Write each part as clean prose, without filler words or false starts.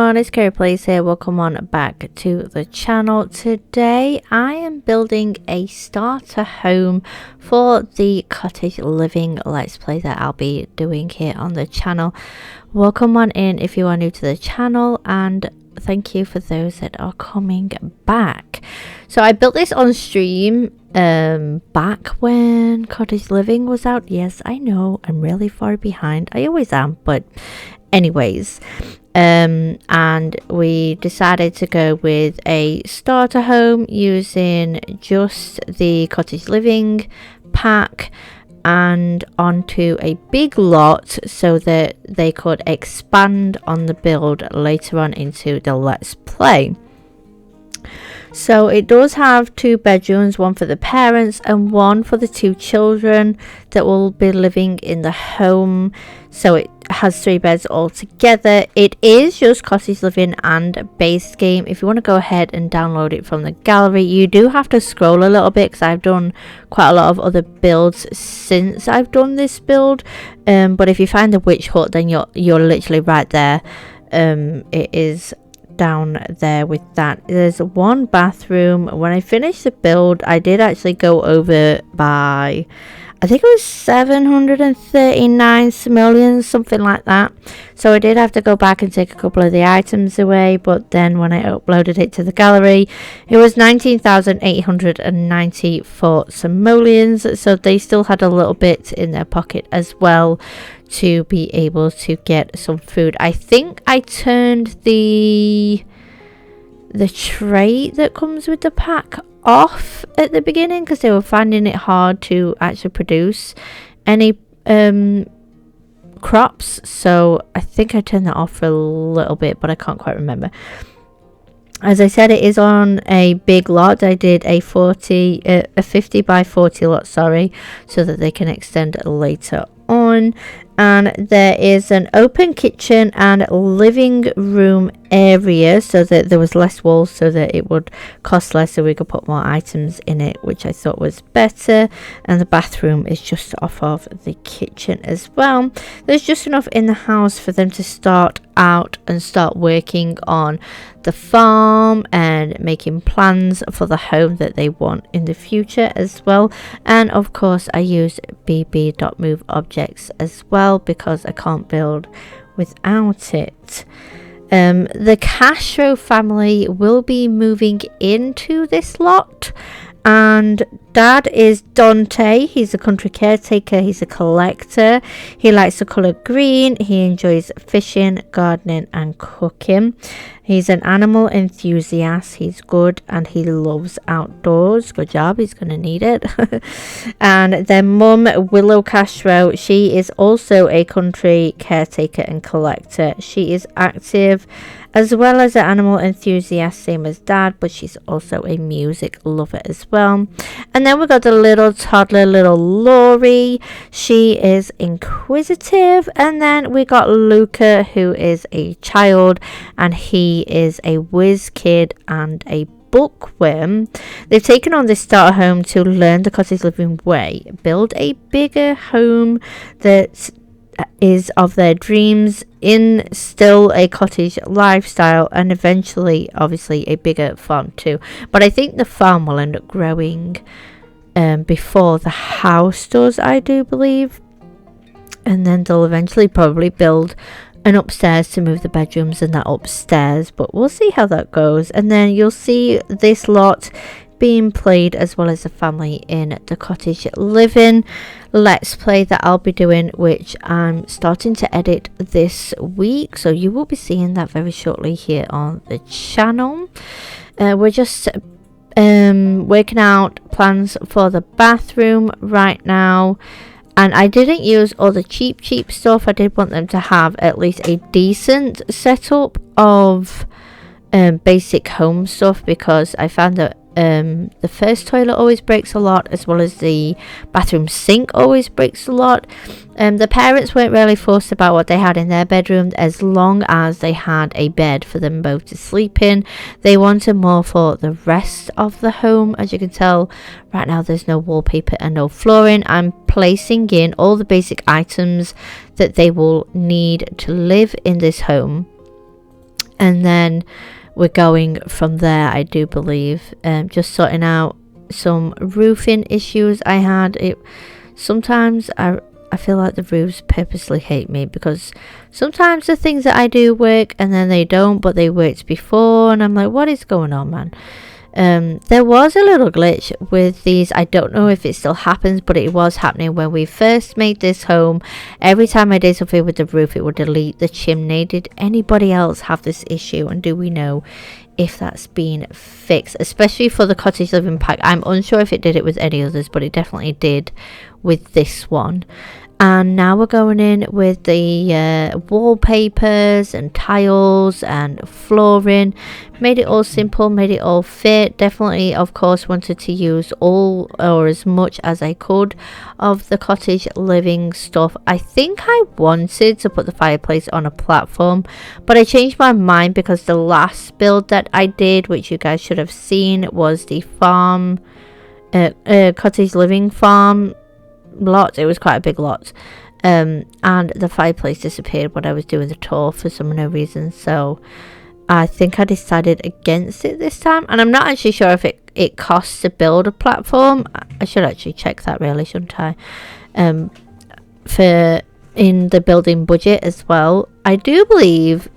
everyone, it's KerryPlays here. Welcome on back to the channel. Today I am building a starter home for the Cottage Living Let's Play that I'll be doing here on the channel. Welcome on in if you are new to the channel, and thank you for those that are coming back. So I built this on stream back when Cottage Living was out. Yes, I know I'm really far behind. I always am, but anyways, and we decided to go with a starter home using just the Cottage Living pack and onto a big lot so that they could expand on the build later on into the Let's Play. So it does have 2 bedrooms, one for the parents and one for the 2 children that will be living in the home. So it has 3 beds altogether. It is just Cottage Living and base game. If you want to go ahead and download it from the gallery, you do have to scroll a little bit because I've done quite a lot of other builds since I've done this build. But if you find the witch hut, then you're literally right there. It is down there with that. There's 1 bathroom. When I finished the build, I did actually go over by, I think it was 739 simoleons, something like that. So I did have to go back and take a couple of the items away, but then when I uploaded it to the gallery, it was 19,894 simoleons. So they still had a little bit in their pocket as well to be able to get some food. I think I turned the tray that comes with the pack off at the beginning because they were finding it hard to actually produce any crops. So I think I turned that off for a little bit, but I can't quite remember. As I said, it is on a big lot. I did a 50 by 40 lot, sorry, so that they can extend later on. And there is an open kitchen and living room area so that there was less walls so that it would cost less, so we could put more items in it, which I thought was better. And the bathroom is just off of the kitchen as well. There's just enough in the house for them to start out and start working on the farm and making plans for the home that they want in the future as well. And of course I used bb.moveobjects as well because I can't build without it. The Castro family will be moving into this lot, and Dad is Dante. He's a country caretaker, he's a collector, he likes the colour green, he enjoys fishing, gardening and cooking. He's an animal enthusiast, he's good and he loves outdoors. Good job, he's going to need it. And then Mum, Willow Castro, she is also a country caretaker and collector. She is active as well as an animal enthusiast, same as Dad, but she's also a music lover as well. And then we got the little toddler, little Laurie. She is inquisitive. And then we got Luca, who is a child, and he is a whiz kid and a bookworm. They've taken on this starter home to learn the Cottage Living way, build a bigger home that is of their dreams, in still a cottage lifestyle, and eventually obviously a bigger farm too. But I think the farm will end up growing before the house does, I do believe, and then they'll eventually probably build an upstairs to move the bedrooms and that upstairs, but we'll see how that goes. And then you'll see this lot being played as well as the family in the Cottage Living Let's Play that I'll be doing, which I'm starting to edit this week, so you will be seeing that very shortly here on the channel. We're just working out plans for the bathroom right now, and I didn't use all the cheap stuff. I did want them to have at least a decent setup of basic home stuff, because I found that the first toilet always breaks a lot, as well as the bathroom sink always breaks a lot. The parents weren't really fussed about what they had in their bedroom, as long as they had a bed for them both to sleep in. They wanted more for the rest of the home. As you can tell right now, there's no wallpaper and no flooring. I'm placing in all the basic items that they will need to live in this home. and then we're going from there, I do believe. Just sorting out some roofing issues I had. Sometimes I feel like the roofs purposely hate me, because sometimes the things that I do work and then they don't, but they worked before, and I'm like, what is going on, man? There was a little glitch with these. I don't know if it still happens, but it was happening when we first made this home. Every time I did something with the roof, it would delete the chimney. Did anybody else have this issue, and do we know if that's been fixed, especially for the Cottage Living pack? I'm unsure if it did it with any others, but it definitely did with this one. And now we're going in with the wallpapers and tiles and flooring. Made it all simple, made it all fit. Definitely, of course, wanted to use all or as much as I could of the Cottage Living stuff. I think I wanted to put the fireplace on a platform, but I changed my mind because the last build that I did, which you guys should have seen, was the farm, Cottage Living farm lot. It was quite a big lot, and the fireplace disappeared when I was doing the tour for some no reason, so I think I decided against it this time. And I'm not actually sure if it costs to build a platform. I should actually check that, really, shouldn't I? For in the building budget as well, I do believe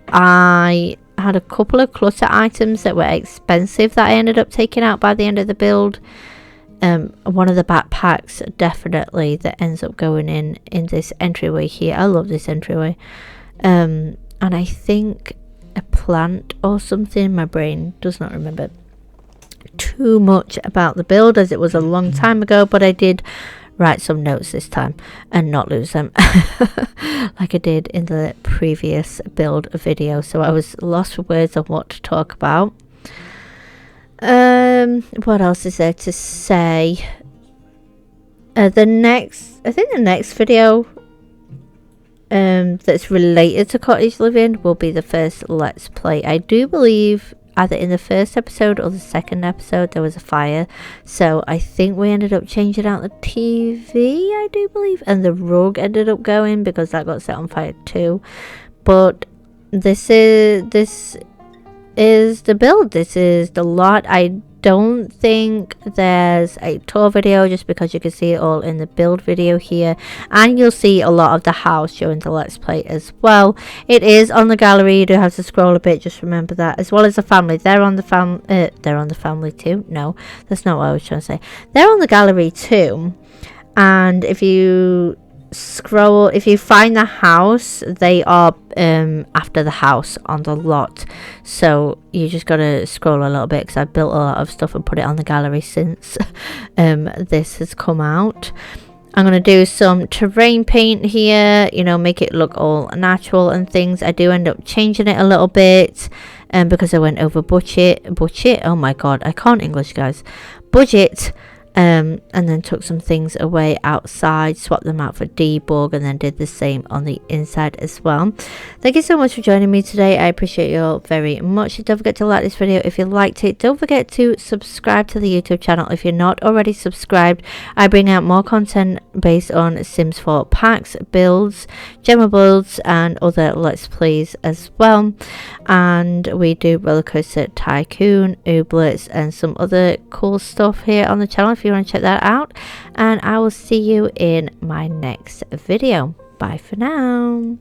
I had a couple of clutter items that were expensive that I ended up taking out by the end of the build. One of the backpacks definitely that ends up going in this entryway here. I love this entryway. And I think a plant or something. My brain does not remember too much about the build, as it was a long time ago, but I did write some notes this time and not lose them like I did in the previous build video, so I was lost for words on what to talk about. What else is there to say? I think the next video that's related to Cottage Living will be the first Let's Play. I do believe either in the first episode or the second episode there was a fire, so I think we ended up changing out the TV, I do believe, and the rug ended up going because that got set on fire too. But this is the build. This is the lot. I don't think there's a tour video, just because you can see it all in the build video here, and you'll see a lot of the house during the Let's Play as well. It is on the gallery. You do have to scroll a bit, just remember that, as well as the family. They're on the family too. No, that's not what I was trying to say. They're on the gallery too, and if you scroll, if you find the house, they are after the house on the lot, so you just gotta scroll a little bit, because I built a lot of stuff and put it on the gallery since this has come out. I'm gonna do some terrain paint here, you know, make it look all natural and things. I do end up changing it a little bit because I went over budget, oh my god, I can't English, guys, budget. And then took some things away outside, swapped them out for debug, and then did the same on the inside as well. Thank you so much for joining me today. I appreciate you all very much. Don't forget to like this video if you liked it. Don't forget to subscribe to the YouTube channel if you're not already subscribed. I bring out more content based on Sims 4 packs, builds, gemma builds, and other Let's Plays as well. And we do Rollercoaster Tycoon, Ooblets, and some other cool stuff here on the channel if you want to check that out. And I will see you in my next video. Bye for now.